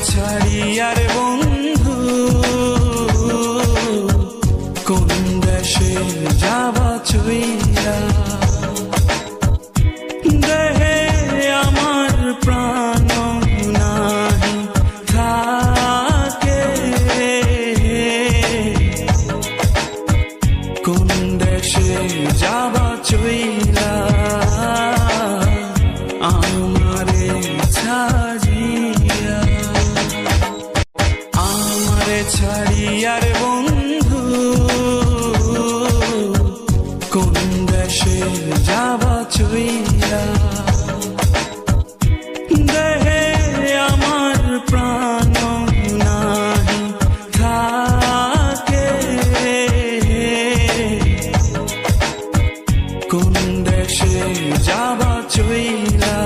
ছাড়ি আর বন্ধু কোন দেশে যাবা চইয়া দেহে আমার প্রাণ নাহি থাকে কোন দেশে যাবা চইলা আমারে ছাড়িয়া আমারে ছাড়ি আর বন্ধু কোন দেশে যাবা চইলা দেহে আমার প্রাণ নাহি থাকে কোন দেশে যাবা চইলা